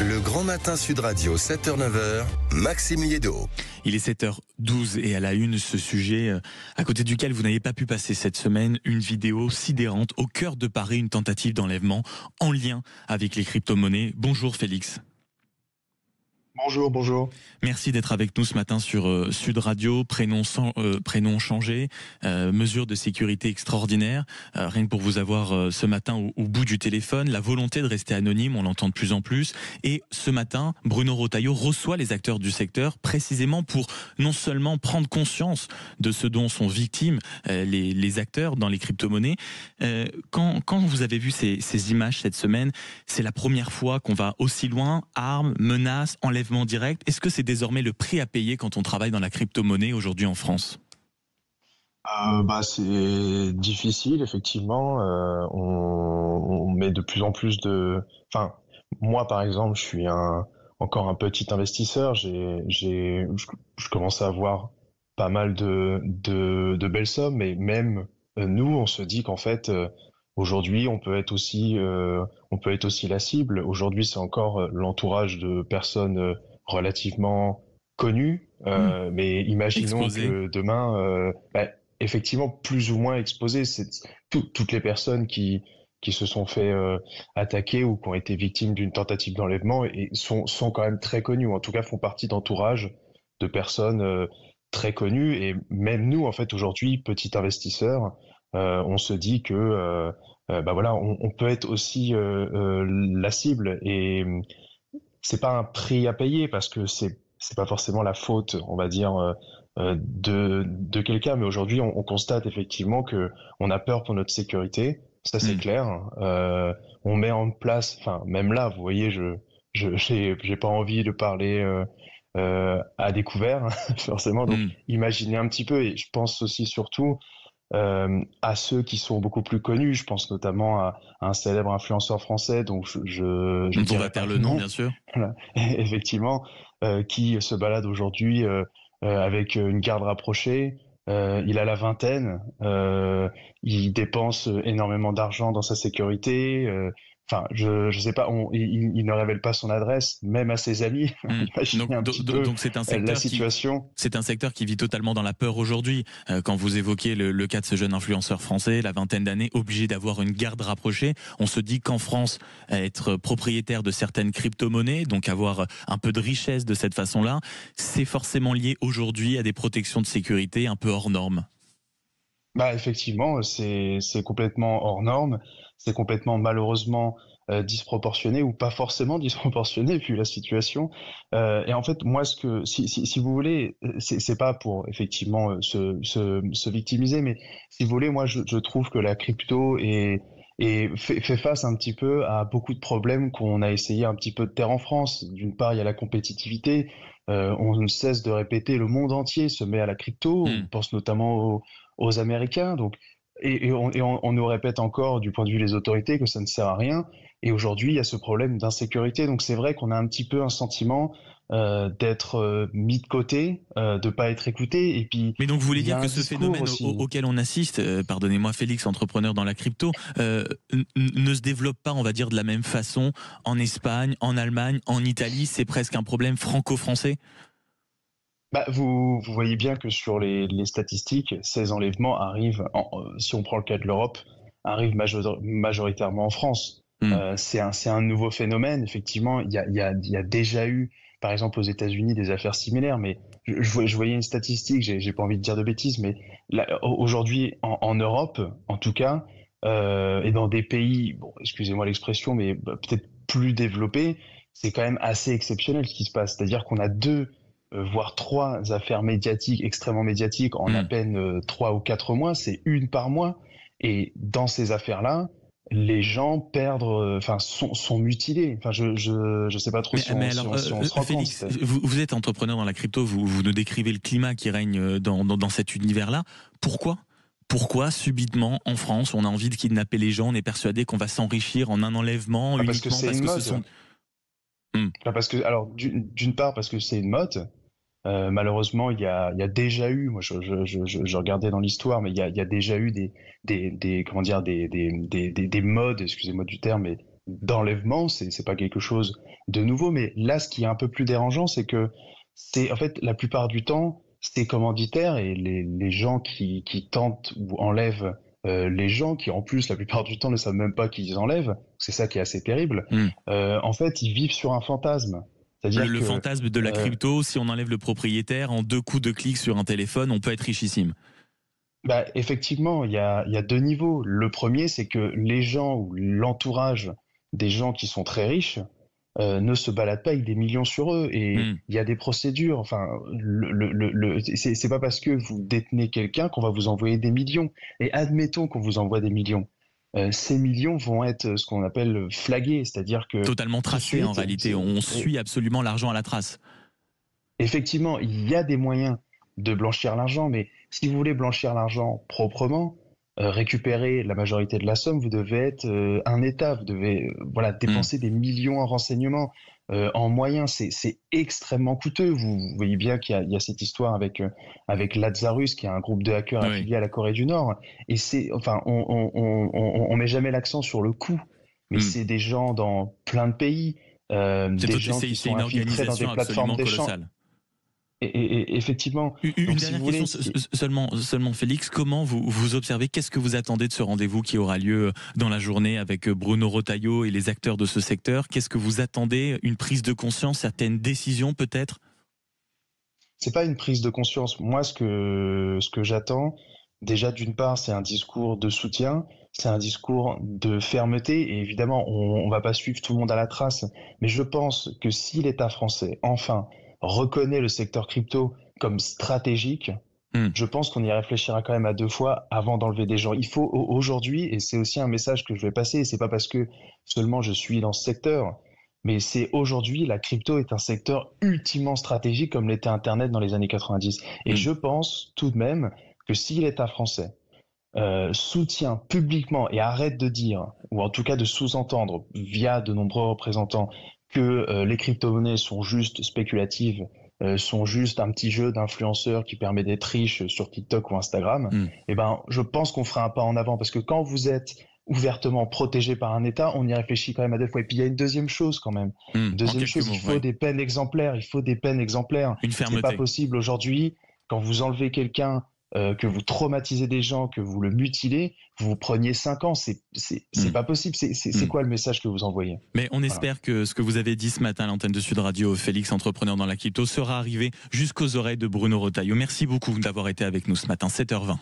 Le Grand Matin Sud Radio, 7h-9h, Maxime Liédo. Il est 7h12 et à la une, ce sujet à côté duquel vous n'avez pas pu passer cette semaine, une vidéo sidérante au cœur de Paris, une tentative d'enlèvement en lien avec les crypto-monnaies. Bonjour Félix. Bonjour. Merci d'être avec nous ce matin sur Sud Radio. Prénom changé, mesures de sécurité extraordinaires. Rien que pour vous avoir ce matin au bout du téléphone, la volonté de rester anonyme, on l'entend de plus en plus. Et ce matin, Bruno Retailleau reçoit les acteurs du secteur précisément pour non seulement prendre conscience de ce dont sont victimes les acteurs dans les crypto-monnaies. Quand vous avez vu ces images cette semaine, c'est la première fois qu'on va aussi loin, armes, menaces, enlèvements direct. Est-ce que c'est désormais le prix à payer quand on travaille dans la crypto-monnaie aujourd'hui en France ? C'est difficile, effectivement. On met de plus en plus de... Enfin, moi, par exemple, je suis encore un petit investisseur. Je commence à avoir pas mal de belles sommes, mais même nous, on se dit qu'en fait... Aujourd'hui, on peut être aussi la cible. Aujourd'hui, c'est encore l'entourage de personnes relativement connues, mais imaginons que demain, effectivement, plus ou moins exposées. C'est toutes les personnes qui se sont fait attaquer ou qui ont été victimes d'une tentative d'enlèvement et sont quand même très connues, ou en tout cas font partie d'entourages de personnes très connues. Et même nous, en fait, aujourd'hui, petits investisseurs, on se dit que on peut être aussi la cible, et c'est pas un prix à payer parce que c'est pas forcément la faute, on va dire, de quelqu'un, mais aujourd'hui on constate effectivement que on a peur pour notre sécurité, ça c'est clair. On met en place, enfin même là, vous voyez, j'ai pas envie de parler à découvert forcément, donc imaginez un petit peu, et je pense aussi surtout à ceux qui sont beaucoup plus connus. Je pense notamment à un célèbre influenceur français, donc je ne pourrais pas le nom, bien sûr. Voilà. Effectivement, qui se balade aujourd'hui avec une garde rapprochée. Il a la vingtaine. Il dépense énormément d'argent dans sa sécurité. Enfin, je sais pas. Il ne révèle pas son adresse, même à ses amis. Donc c'est un secteur la situation. C'est un secteur qui vit totalement dans la peur aujourd'hui. Quand vous évoquez le cas de ce jeune influenceur français, la vingtaine d'années, obligé d'avoir une garde rapprochée, on se dit qu'en France, être propriétaire de certaines crypto-monnaies, donc avoir un peu de richesse de cette façon-là, c'est forcément lié aujourd'hui à des protections de sécurité un peu hors normes. Effectivement, c'est complètement hors norme, c'est complètement malheureusement disproportionné, ou pas forcément disproportionné vu la situation. Et en fait, moi, si vous voulez, c'est pas pour effectivement se victimiser, mais si vous voulez, moi, je trouve que la crypto fait face un petit peu à beaucoup de problèmes qu'on a essayé un petit peu de taire en France. D'une part, il y a la compétitivité. On ne cesse de répéter, le monde entier se met à la crypto. On pense notamment aux Américains. Donc, on nous répète encore, du point de vue des autorités, que ça ne sert à rien. Et aujourd'hui, il y a ce problème d'insécurité. Donc, c'est vrai qu'on a un petit peu un sentiment d'être mis de côté, de pas être écouté. Et puis, mais donc vous voulez dire que ce phénomène auquel on assiste, pardonnez-moi Félix, entrepreneur dans la crypto, ne se développe pas, on va dire, de la même façon en Espagne, en Allemagne, en Italie? C'est presque un problème franco-français? Vous voyez bien que sur les statistiques, ces enlèvements arrivent, si on prend le cas de l'Europe, arrivent majoritairement en France. C'est un nouveau phénomène. Effectivement, il y a déjà eu, par exemple aux États-Unis, des affaires similaires, mais je voyais une statistique, j'ai pas envie de dire de bêtises, mais aujourd'hui en Europe, en tout cas, et dans des pays, bon, excusez-moi l'expression, mais peut-être plus développés, c'est quand même assez exceptionnel ce qui se passe. C'est-à-dire qu'on a voire 3 affaires médiatiques, extrêmement médiatiques, en à peine 3 ou 4 mois, c'est une par mois. Et dans ces affaires-là, les gens sont mutilés. Enfin, je sais pas trop si on se rend Félix, compte. Vous êtes entrepreneur dans la crypto, vous nous décrivez le climat qui règne dans cet univers-là. Pourquoi subitement en France on a envie de kidnapper les gens, on est persuadé qu'on va s'enrichir en un enlèvement uniquement parce que c'est une mode. Parce que, alors, d'une part, parce que c'est une mode. Malheureusement, il y a déjà eu, moi je regardais dans l'histoire, mais il y a déjà eu des modes, excusez-moi du terme, mais d'enlèvement, c'est pas quelque chose de nouveau, mais là, ce qui est un peu plus dérangeant, c'est que c'est en fait la plupart du temps, c'est commanditaire et les gens qui tentent ou enlèvent les gens qui en plus la plupart du temps ne savent même pas qu'ils enlèvent, c'est ça qui est assez terrible. En fait, ils vivent sur un fantasme. C'est-à-dire Le fantasme de la crypto, si on enlève le propriétaire, en 2 coups de clic sur un téléphone, on peut être richissime. Bah, effectivement, il y a 2 niveaux. Le premier, c'est que les gens ou l'entourage des gens qui sont très riches ne se baladent pas avec des millions sur eux et il y a des procédures. Enfin, c'est pas parce que vous détenez quelqu'un qu'on va vous envoyer des millions. Et admettons qu'on vous envoie des millions. Ces millions vont être ce qu'on appelle flagués, c'est-à-dire que Totalement tracé en réalité. On suit absolument l'argent à la trace. effectivement, il y a des moyens de blanchir l'argent, mais si vous voulez blanchir l'argent proprement, récupérer la majorité de la somme, vous devez être un État, vous devez voilà, dépenser des millions en renseignements. En moyens, c'est extrêmement coûteux. Vous voyez bien qu'il y a cette histoire avec Lazarus, qui est un groupe de hackers affilié à la Corée du Nord. Et enfin, on met jamais l'accent sur le coût, mais c'est des gens dans plein de pays, des gens qui sont infiltrés dans des plateformes d'échange. Et effectivement. Une donc, dernière si question seulement Félix, comment vous observez, qu'est-ce que vous attendez de ce rendez-vous qui aura lieu dans la journée avec Bruno Retailleau et les acteurs de ce secteur? Qu'est-ce que vous attendez? Une prise de conscience, certaines décisions peut-être? C'est pas une prise de conscience. Moi, ce que j'attends, déjà d'une part, c'est un discours de soutien, c'est un discours de fermeté, et évidemment, on va pas suivre tout le monde à la trace, mais je pense que si l'État français, enfin, reconnaît le secteur crypto comme stratégique, je pense qu'on y réfléchira quand même à 2 fois avant d'enlever des gens. Il faut aujourd'hui, et c'est aussi un message que je vais passer, et c'est pas parce que seulement je suis dans ce secteur, mais c'est aujourd'hui, la crypto est un secteur ultimement stratégique comme l'était Internet dans les années 90. Et je pense tout de même que si l'État français soutient publiquement et arrête de dire, ou en tout cas de sous-entendre via de nombreux représentants, que les crypto-monnaies sont juste spéculatives, sont juste un petit jeu d'influenceurs qui permet d'être riche sur TikTok ou Instagram, eh ben, je pense qu'on fera un pas en avant parce que quand vous êtes ouvertement protégé par un État, on y réfléchit quand même à 2 fois. Et puis il y a une deuxième chose quand même. Deuxième chose, il faut des peines exemplaires. Il faut des peines exemplaires. Une fermeté. C'est pas possible aujourd'hui, quand vous enlevez quelqu'un, que vous traumatisez des gens, que vous le mutilez, vous preniez 5 ans. C'est pas possible. C'est quoi le message que vous envoyez? Mais on espère que ce que vous avez dit ce matin à l'antenne de Sud Radio, Félix, entrepreneur dans la crypto, sera arrivé jusqu'aux oreilles de Bruno Retailleau. Merci beaucoup d'avoir été avec nous ce matin, 7h20.